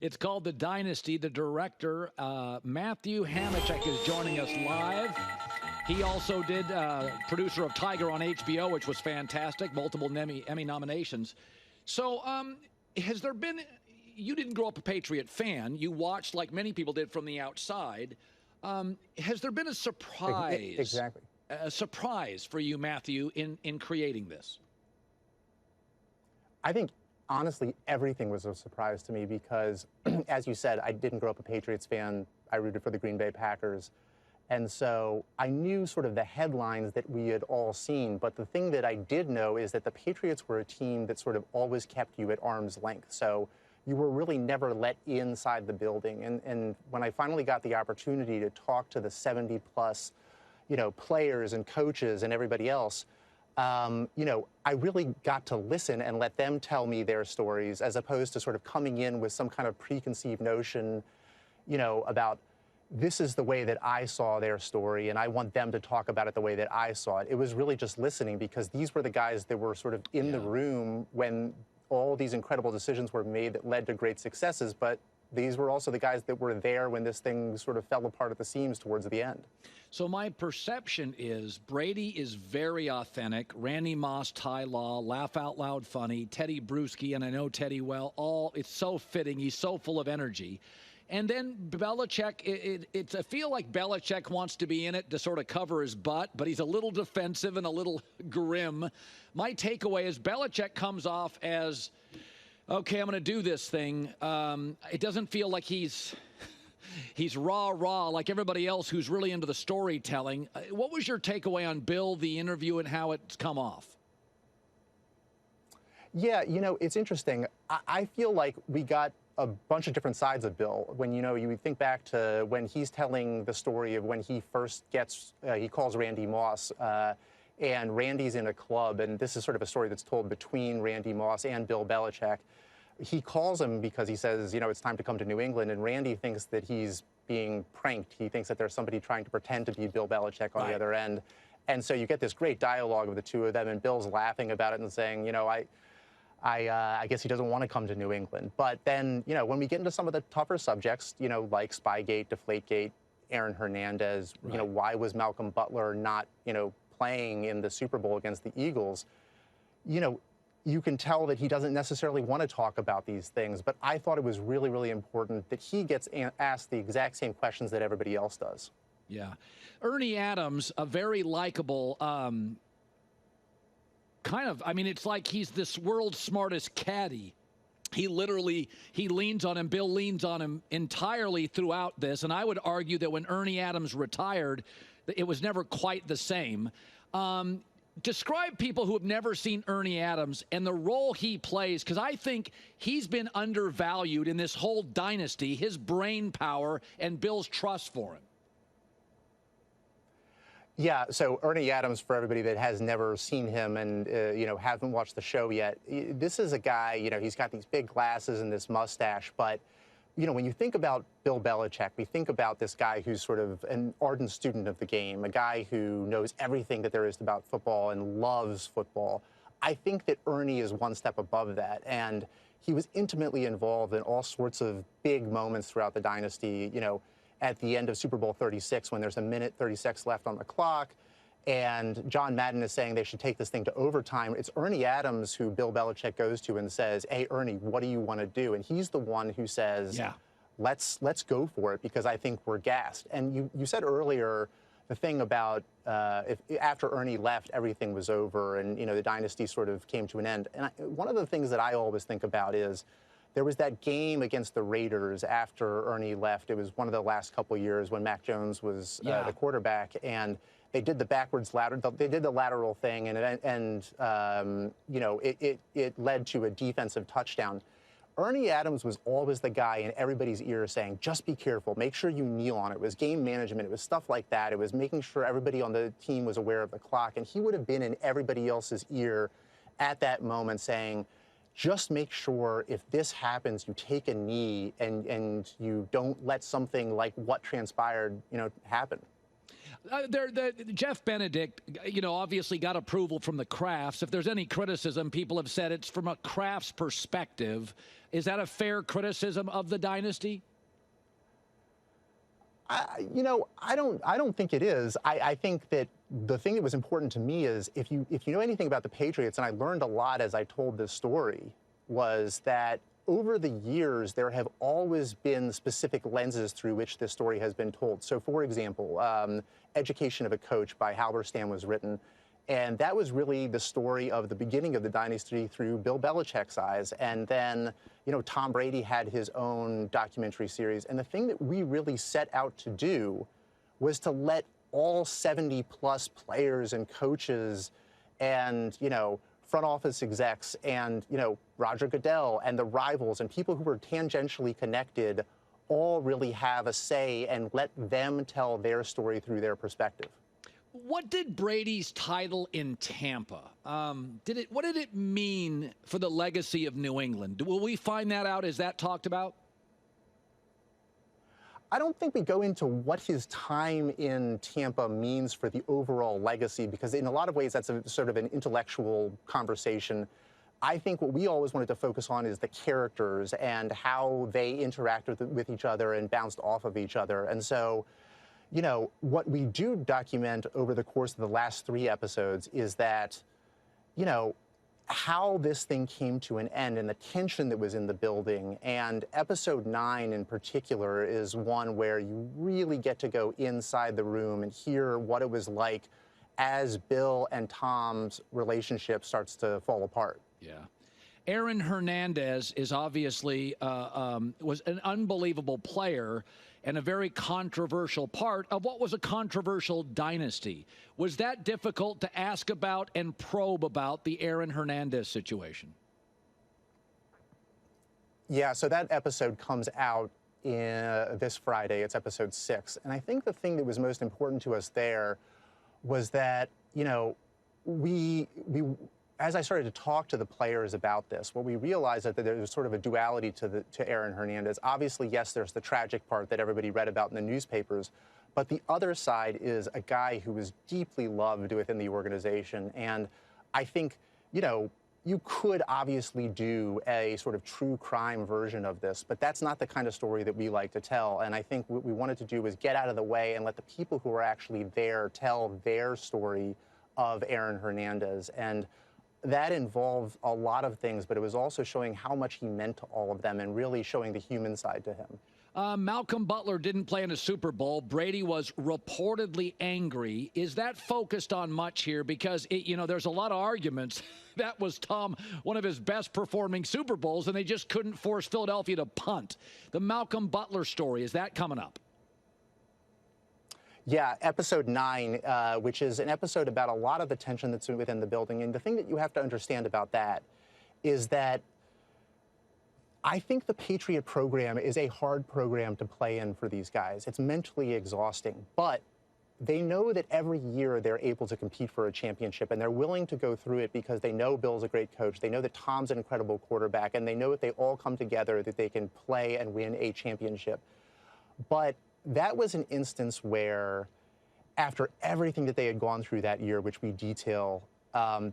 It's called The Dynasty. The director, Matthew Hamachek, is joining us live. He also did producer of Tiger on HBO, which was fantastic, multiple Emmy nominations. So has there been, you didn't grow up a Patriot fan. You watched like many people did from the outside. Has there been a surprise? Exactly. A surprise for you, Matthew, in creating this? I think, honestly, everything was a surprise to me because, as you said, I didn't grow up a Patriots fan. I rooted for the Green Bay Packers. And so I knew sort of the headlines that we had all seen. But the thing that I did know is that the Patriots were a team that sort of always kept you at arm's length. So you were really never let inside the building. And when I finally got the opportunity to talk to the 70-plus, players and coaches and everybody else, I really got to listen and let them tell me their stories as opposed to sort of coming in with some kind of preconceived notion, about this is the way that I saw their story and I want them to talk about it the way that I saw it. It was really just listening because these were the guys that were sort of in the room when all these incredible decisions were made that led to great successes, but these were also the guys that were there when this thing sort of fell apart at the seams towards the end. So my perception is Brady is very authentic. Randy Moss, Ty Law, laugh out loud funny. Teddy Bruschi, and I know Teddy well. It's so fitting. He's so full of energy. And then Belichick, I feel like Belichick wants to be in it to sort of cover his butt, but he's a little defensive and a little grim. My takeaway is Belichick comes off as, okay, I'm going to do this thing. It doesn't feel like he's rah like everybody else who's really into the storytelling. What was your takeaway on Bill, the interview, and how it's come off? Yeah, it's interesting. I feel like we got a bunch of different sides of Bill. When, you think back to when he's telling the story of when he first he calls Randy Moss, and Randy's in a club, and this is sort of a story that's told between Randy Moss and Bill Belichick. He calls him because he says, it's time to come to New England, and Randy thinks that he's being pranked. He thinks that there's somebody trying to pretend to be Bill Belichick on the other end. And so you get this great dialogue of the two of them, and Bill's laughing about it and saying, I guess he doesn't want to come to New England. But then, when we get into some of the tougher subjects, like Spygate, Deflategate, Aaron Hernandez, why was Malcolm Butler not, playing in the Super Bowl against the Eagles, you can tell that he doesn't necessarily want to talk about these things. But I thought it was really, really important that he gets asked the exact same questions that everybody else does. Yeah. Ernie Adams, a very likable it's like he's this world's smartest caddy. He leans on him. Bill leans on him entirely throughout this. And I would argue that when Ernie Adams retired, it was never quite the same. Describe people who have never seen Ernie Adams and the role he plays, because I think he's been undervalued in this whole dynasty, his brain power and Bill's trust for him. Yeah, so Ernie Adams, for everybody that has never seen him and, haven't watched the show yet, this is a guy, he's got these big glasses and this mustache. But, when you think about Bill Belichick, we think about this guy who's sort of an ardent student of the game, a guy who knows everything that there is about football and loves football. I think that Ernie is one step above that. And he was intimately involved in all sorts of big moments throughout the dynasty, at the end of Super Bowl 36 when there's a minute 36 left on the clock and John Madden is saying they should take this thing to overtime. It's Ernie Adams who Bill Belichick goes to and says, hey, Ernie, what do you want to do? And he's the one who says, let's go for it because I think we're gassed. And you said earlier the thing about if after Ernie left, everything was over and, the dynasty sort of came to an end. And one of the things that I always think about is there was that game against the Raiders after Ernie left. It was one of the last couple of years when Mac Jones was the quarterback, and they did the they did the lateral thing, and it led to a defensive touchdown. Ernie Adams was always the guy in everybody's ear saying, just be careful, make sure you kneel on it. It was game management, it was stuff like that. It was making sure everybody on the team was aware of the clock, and he would have been in everybody else's ear at that moment saying, just make sure if this happens, you take a knee and you don't let something like what transpired, happen. Jeff Benedict, obviously got approval from the Crafts. If there's any criticism, people have said it's from a Crafts perspective. Is that a fair criticism of the dynasty? I don't think it is. I think that the thing that was important to me is if you know anything about the Patriots, and I learned a lot as I told this story, was that over the years, there have always been specific lenses through which this story has been told. So, for example, Education of a Coach by Halberstam was written, and that was really the story of the beginning of the dynasty through Bill Belichick's eyes. And then, Tom Brady had his own documentary series. And the thing that we really set out to do was to let all 70-plus players and coaches and, front office execs and, Roger Goodell and the rivals and people who were tangentially connected all really have a say and let them tell their story through their perspective. What did Brady's title in Tampa, what did it mean for the legacy of New England? Will we find that out? Is that talked about? I don't think we go into what his time in Tampa means for the overall legacy, because in a lot of ways that's a sort of an intellectual conversation. I think what we always wanted to focus on is the characters and how they interacted with each other and bounced off of each other. And so, what we do document over the course of the last 3 episodes is that, how this thing came to an end and the tension that was in the building. And episode 9 in particular is one where you really get to go inside the room and hear what it was like as Bill and Tom's relationship starts to fall apart. Yeah. Aaron Hernandez is obviously was an unbelievable player and a very controversial part of what was a controversial dynasty. Was that difficult to ask about and probe about the Aaron Hernandez situation? Yeah, so that episode comes out this Friday. It's episode 6. And I think the thing that was most important to us there was that, we as I started to talk to the players about this, what we realized is that there was sort of a duality to Aaron Hernandez. Obviously, yes, there's the tragic part that everybody read about in the newspapers, but the other side is a guy who was deeply loved within the organization. And I think, you could obviously do a sort of true crime version of this, but that's not the kind of story that we like to tell. And I think what we wanted to do was get out of the way and let the people who are actually there tell their story of Aaron Hernandez. And that involved a lot of things, but it was also showing how much he meant to all of them and really showing the human side to him. Malcolm Butler didn't play in a Super Bowl. Brady was reportedly angry. Is that focused on much here? Because, there's a lot of arguments. That was one of his best performing Super Bowls, and they just couldn't force Philadelphia to punt. The Malcolm Butler story, is that coming up? Yeah, episode 9, which is an episode about a lot of the tension that's within the building. And the thing that you have to understand about that is that I think the Patriot program is a hard program to play in for these guys. It's mentally exhausting, but they know that every year they're able to compete for a championship, and they're willing to go through it because they know Bill's a great coach. They know that Tom's an incredible quarterback, and they know that they all come together, that they can play and win a championship. But that was an instance where, after everything that they had gone through that year, which we detail,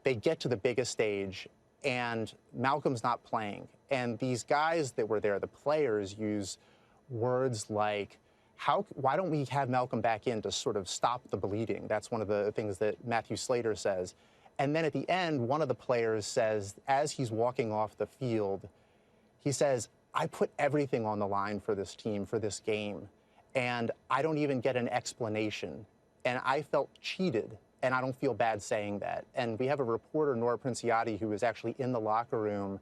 they get to the biggest stage, and Malcolm's not playing. And these guys that were there, the players, use words like, why don't we have Malcolm back in to sort of stop the bleeding? That's one of the things that Matthew Slater says. And then at the end, one of the players says, as he's walking off the field, he says, I put everything on the line for this team, for this game, and I don't even get an explanation. And I felt cheated, and I don't feel bad saying that. And we have a reporter, Nora Princiati, who was actually in the locker room,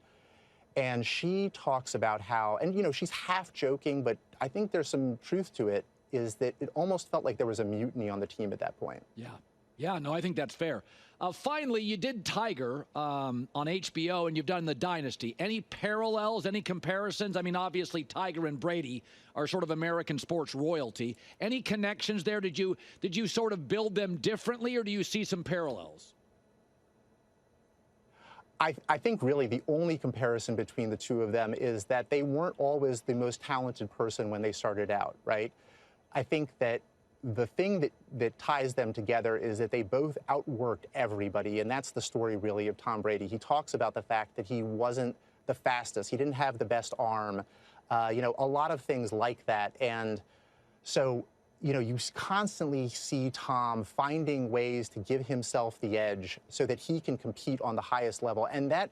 and she talks about how, and she's half joking, but I think there's some truth to it, is that it almost felt like there was a mutiny on the team at that point. Yeah, no, I think that's fair. Finally, you did Tiger on HBO, and you've done the Dynasty. Any parallels, any comparisons? I mean, obviously, Tiger and Brady are sort of American sports royalty. Any connections there? Did you sort of build them differently, or do you see some parallels? I think really the only comparison between the two of them is that they weren't always the most talented person when they started out, right? I think that the thing that ties them together is that they both outworked everybody, and that's the story really of Tom Brady. He talks about the fact that he wasn't the fastest, he didn't have the best arm, a lot of things like that. And so, you constantly see Tom finding ways to give himself the edge so that he can compete on the highest level. And that,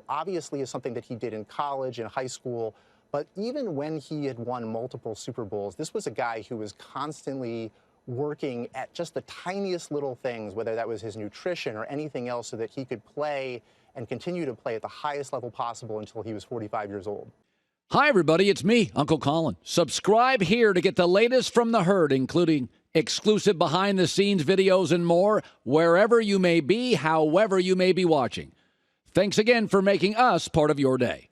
obviously is something that he did in college and high school. But even when he had won multiple Super Bowls, this was a guy who was constantly working at just the tiniest little things, whether that was his nutrition or anything else, so that he could play and continue to play at the highest level possible until he was 45 years old. Hi, everybody. It's me, Uncle Colin. Subscribe here to get the latest from the herd, including exclusive behind-the-scenes videos and more, wherever you may be, however you may be watching. Thanks again for making us part of your day.